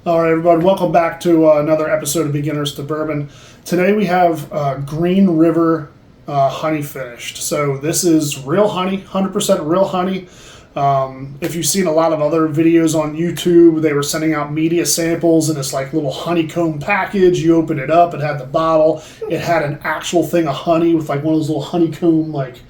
All right, everybody, welcome back to another episode of Beginners to Bourbon. Today we have Green River honey finished. So this is real honey, 100% real honey. If you've seen a lot of other videos on YouTube, they were sending out media samples in this like little honeycomb package. You open it up, it had the bottle. It had an actual thing of honey with like one of those little honeycomb like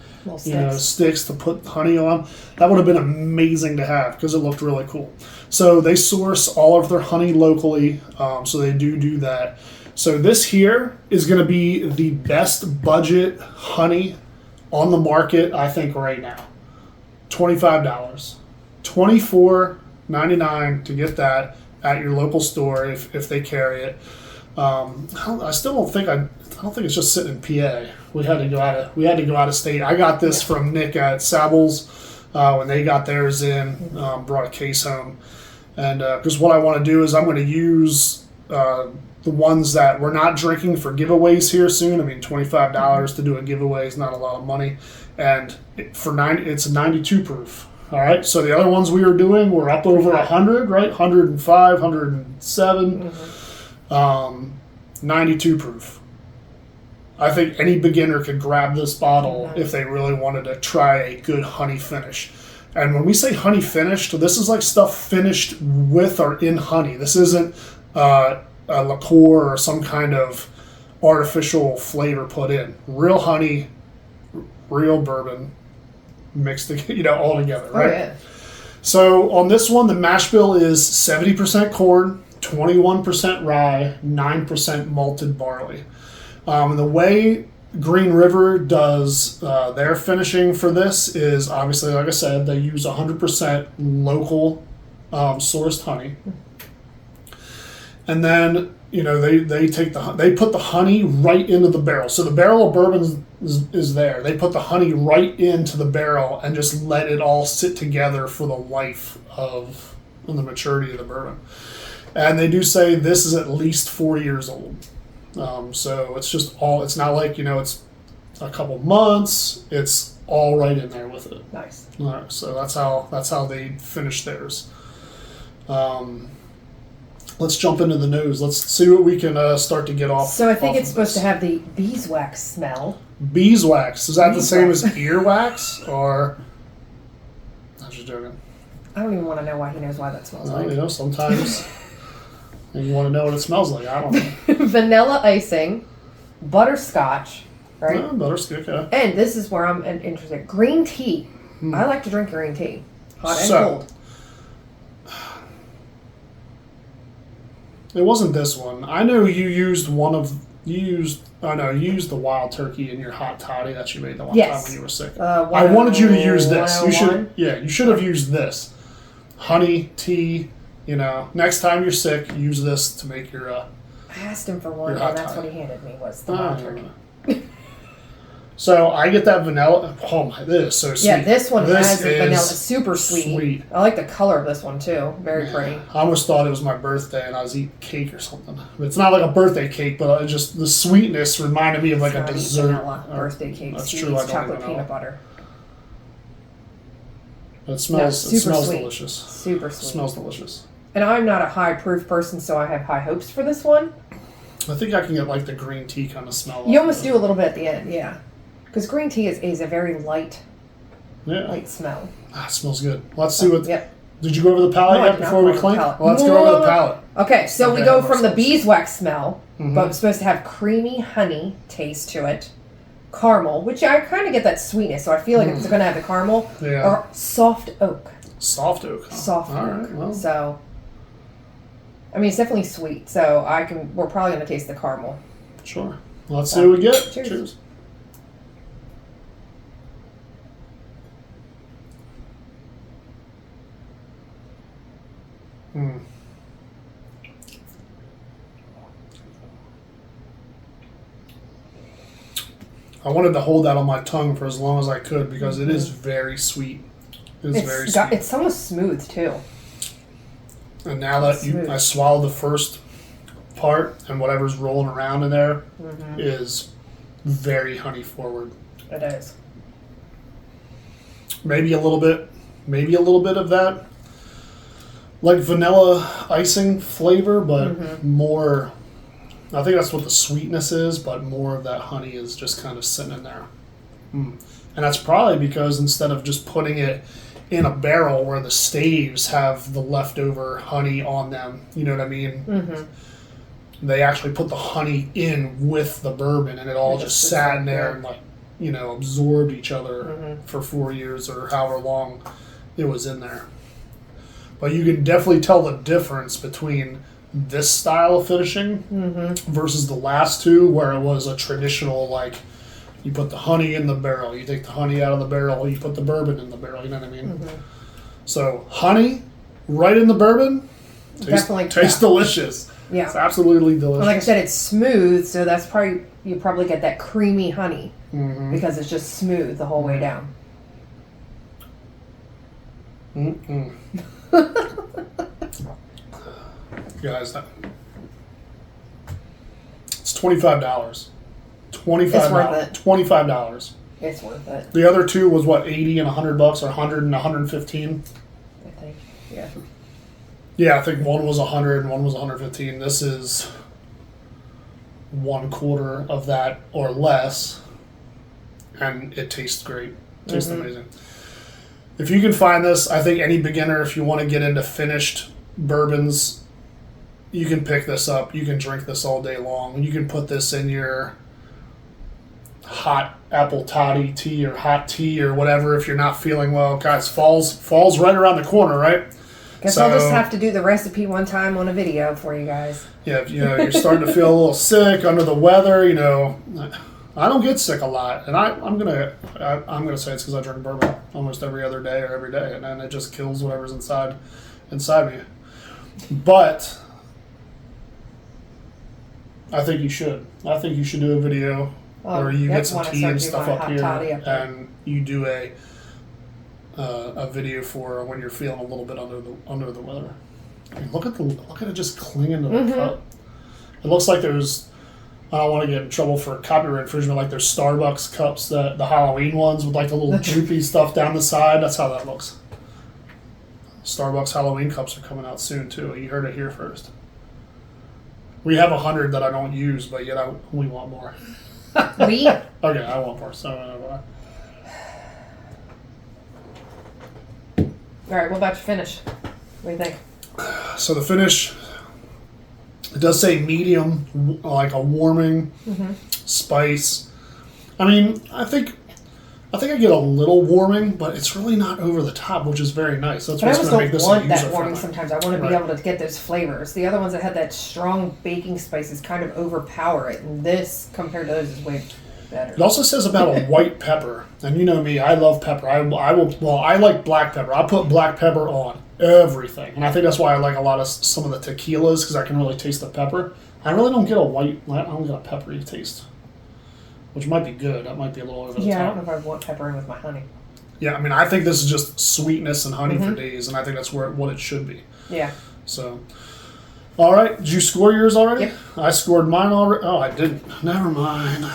sticks to put honey on. That would have been amazing to have because it looked really cool. So they source all of their honey locally, so they do that. So this here is going to be the best budget honey on the market, I think, right now. $25, $24.99 to get that at your local store if they carry it. I still don't think it's just sitting in PA. We had to go out of state. I got this from Nick at Sables when they got theirs in. Brought a case home, and because what I want to do is I'm going to use the ones that we're not drinking for giveaways here soon. I mean, $25 to do a giveaway is not a lot of money, and it's a 92 proof. All right, so the other ones we were doing were up over 100, right? 105, 107. 92 proof. I think any beginner could grab this bottle if they really wanted to try a good honey finish. And when we say honey finished, this is like stuff finished with or in honey. This isn't a liqueur or some kind of artificial flavor put in. Real honey, real bourbon mixed all together, right? Oh, yeah. So on this one, the mash bill is 70% corn, 21% rye, 9% malted barley. And the way Green River does their finishing for this is obviously, like I said, they use 100% local sourced honey. And then, they put the honey right into the barrel. So the barrel of bourbon is there. They put the honey right into the barrel and just let it all sit together for the life of the maturity of the bourbon. And they do say this is at least 4 years old. So it's not like, it's a couple months. It's all right in there with it. Nice. All right, so that's how they finish theirs. Let's jump into the nose. Let's see what we can start to get off. So I think it's supposed to have the beeswax smell. Beeswax. Is that the same as earwax? Or... I'm just joking. I don't even want to know why he knows why that smells like. Sometimes... And you want to know what it smells like? I don't know. Vanilla icing, butterscotch, right? Yeah, butterscotch, okay. And this is where I'm interested. Green tea. I like to drink green tea, hot and cold. It wasn't this one. I know you used the wild turkey in your hot toddy that you made the one time when you were sick. I wanted you to use this. You should have used this. Honey, tea. Next time you're sick, use this to make your. I asked him for one, and that's what he handed me was the wild turkey. So I get that vanilla. Oh my, this is so sweet. Yeah, this one has the vanilla. Super sweet. I like the color of this one too. Very pretty. I almost thought it was my birthday and I was eating cake or something. It's not like a birthday cake, but just the sweetness reminded me of like a dessert. Vanilla birthday cake. That's true. It's chocolate peanut butter. It smells. It smells delicious. Super sweet. It smells delicious. And I'm not a high proof person, so I have high hopes for this one. I think I can get like the green tea kind of smell. You almost do a little bit at the end, yeah. Because green tea is a very light smell. It smells good. Let's see what... Yep. Did you go over the palate yet before we clink? Well, let's go over the palate. Okay, so we go from the beeswax smell, but it's supposed to have creamy honey taste to it. Caramel, which I kind of get that sweetness, so I feel like it's going to have the caramel. Yeah. Or soft oak. Soft oak. Huh? Soft oak. Right, well. So... I mean, it's definitely sweet, so we're probably going to taste the caramel. Sure. Let's see what we get. Cheers. I wanted to hold that on my tongue for as long as I could because it is very sweet. It's very sweet. It's almost smooth, too. And now that I swallowed the first part and whatever's rolling around in there is very honey forward. It is. Maybe a little bit of that like vanilla icing flavor, but more. I think that's what the sweetness is, but more of that honey is just kind of sitting in there. And that's probably because instead of just putting it in a barrel where the staves have the leftover honey on them, you know what I mean? They actually put the honey in with the bourbon, and it all just sat in there and, like, you know, absorbed each other for 4 years or however long it was in there. But you can definitely tell the difference between this style of finishing versus the last two, where it was a traditional, like, you put the honey in the barrel, you take the honey out of the barrel, you put the bourbon in the barrel, you know what I mean? So honey right in the bourbon tastes delicious. Yeah. It's absolutely delicious. Well, like I said, it's smooth, so that's probably, you probably get that creamy honey because it's just smooth the whole way down. Guys, it's $25. $25. It's worth it. The other two was what, 80 and $100 or 100 and 115? I think, yeah. Yeah, I think one was 100 and one was 115. This is 1/4 of that or less, and it tastes great. It tastes amazing. If you can find this, I think any beginner, if you want to get into finished bourbons, you can pick this up. You can drink this all day long. You can put this in your hot apple toddy tea or hot tea or whatever if you're not feeling well. Guys, fall's right around the corner, right? Guess I'll just have to do the recipe one time on a video for you guys. Yeah, if you're starting to feel a little sick, under the weather, I don't get sick a lot, and I'm gonna say it's because I drink bourbon almost every other day or every day, and then it just kills whatever's inside me. But I think you should. I think you should do a video where you get some tea and stuff up here, and you do a video for when you're feeling a little bit under the weather. I mean, look at it just clinging to the cup. It looks like there's. I don't want to get in trouble for copyright infringement. Like there's Starbucks cups, the Halloween ones with like the little droopy stuff down the side. That's how that looks. Starbucks Halloween cups are coming out soon too. You heard it here first. We have 100 that I don't use, but yet we want more. We? Okay, I want more. So. All right, what about your finish? What do you think? So the finish, it does say medium, like a warming spice. I mean, I think I get a little warming, but it's really not over the top, which is very nice. That's what's going to make this user-friendly. I almost don't want that warming sometimes. I want to be able to get those flavors. The other ones that had that strong baking spices kind of overpower it, and this, compared to those, is way better. It also says about a white pepper, and you know me, I love pepper. I like black pepper. I put black pepper on everything, and I think that's why I like some of the tequilas, because I can really taste the pepper. I really don't get I don't get a peppery taste, which might be good. That might be a little over the top. Yeah, I don't know if I want pepper in with my honey. Yeah, I mean, I think this is just sweetness and honey for days, and I think that's what it should be. Yeah. So, all right. Did you score yours already? Yep. I scored mine already. Oh, I didn't. Never mind.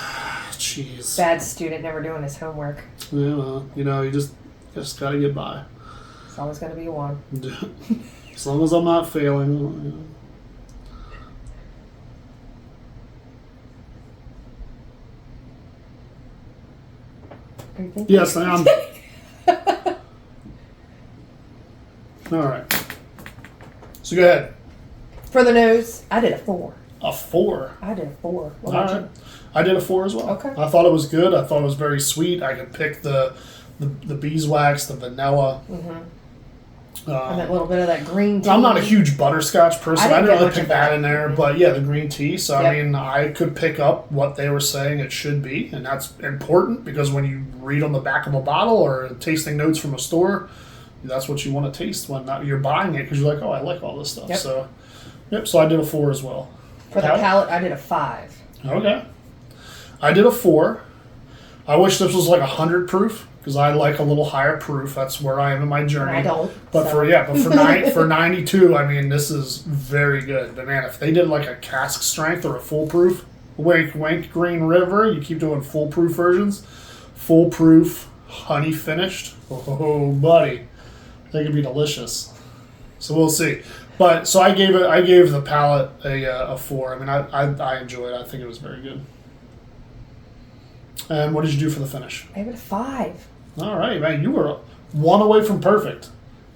Jeez. Bad student, never doing his homework. Yeah, well, you just got to get by. It's always going to be one. As long as I'm not failing. Yes, I am. All right. So go ahead. For the nose, I did a 4. A 4? I did a 4. What All about right. you? I did a 4 as well. Okay. I thought it was good. I thought it was very sweet. I could pick the beeswax, the vanilla. And that little bit of that green tea. I'm not a huge butterscotch person. I didn't really pick that in there. Mm-hmm. But yeah, the green tea. So, I mean, I could pick up what they were saying it should be. And that's important because when you read on the back of a bottle or tasting notes from a store, that's what you want to taste when you're buying it because you're like, oh, I like all this stuff. Yep. So I did a 4 as well. For the palate, I did a 5. Okay. I did a 4. I wish this was like 100 proof because I like a little higher proof. That's where I am in my journey. I don't. But for 92, I mean, this is very good. But man, if they did like a cask strength or a foolproof, wink, wink, Green River, you keep doing foolproof versions, foolproof, honey finished. Oh, buddy, they could be delicious. So we'll see. But so I gave the Palate a 4. I mean, I enjoyed it. I think it was very good. And what did you do for the finish? I gave it a 5. All right, man. You were 1 away from perfect.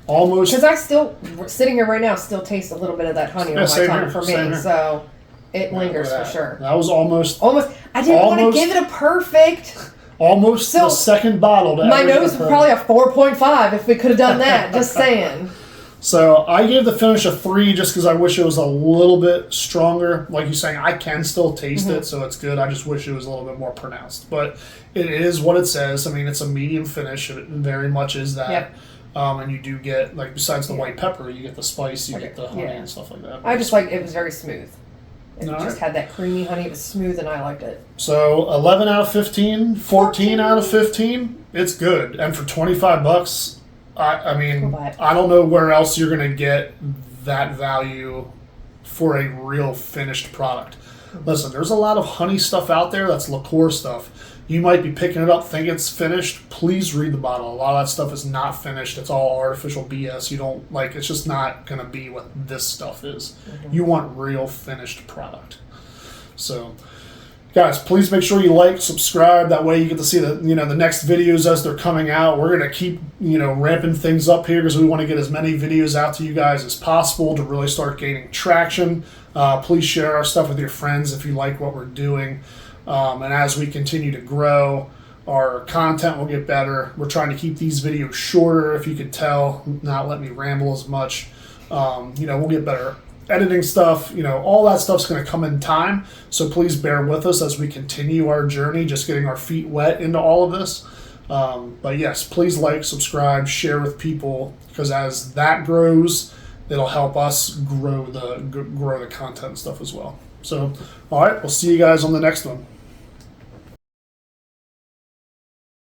Almost. Because I still, sitting here right now, still taste a little bit of that honey on my tongue for me. So it lingers for sure. That was almost. I didn't want to give it a perfect. Almost the second bottle. My nose was probably a 4.5 if we could have done that. Just saying. So I gave the finish a 3 just because I wish it was a little bit stronger. Like you're saying, I can still taste it, so it's good. I just wish it was a little bit more pronounced. But it is what it says. I mean, it's a medium finish. It very much is that. Yep. And you do get, like, besides the white pepper, you get the spice, you get the honey and stuff like that. I just like it was very smooth. It just had that creamy honey. It was smooth, and I liked it. So 11 out of 15, 14 out of 15. It's good, and for $25, I mean, I don't know where else you're gonna get that value for a real finished product. Listen, there's a lot of honey stuff out there that's liqueur stuff. You might be picking it up, think it's finished. Please read the bottle. A lot of that stuff is not finished. It's all artificial BS. You don't like. It's just not going to be what this stuff is. You want real finished product. So, guys, please make sure you like, subscribe. That way you get to see the next videos as they're coming out. We're going to keep ramping things up here because we want to get as many videos out to you guys as possible to really start gaining traction. Please share our stuff with your friends if you like what we're doing. And as we continue to grow, our content will get better. We're trying to keep these videos shorter, if you could tell, not let me ramble as much. We'll get better editing stuff. All that stuff's going to come in time. So please bear with us as we continue our journey, just getting our feet wet into all of this. But yes, please like, subscribe, share with people, because as that grows, it'll help us grow the content and stuff as well. So, all right, we'll see you guys on the next one.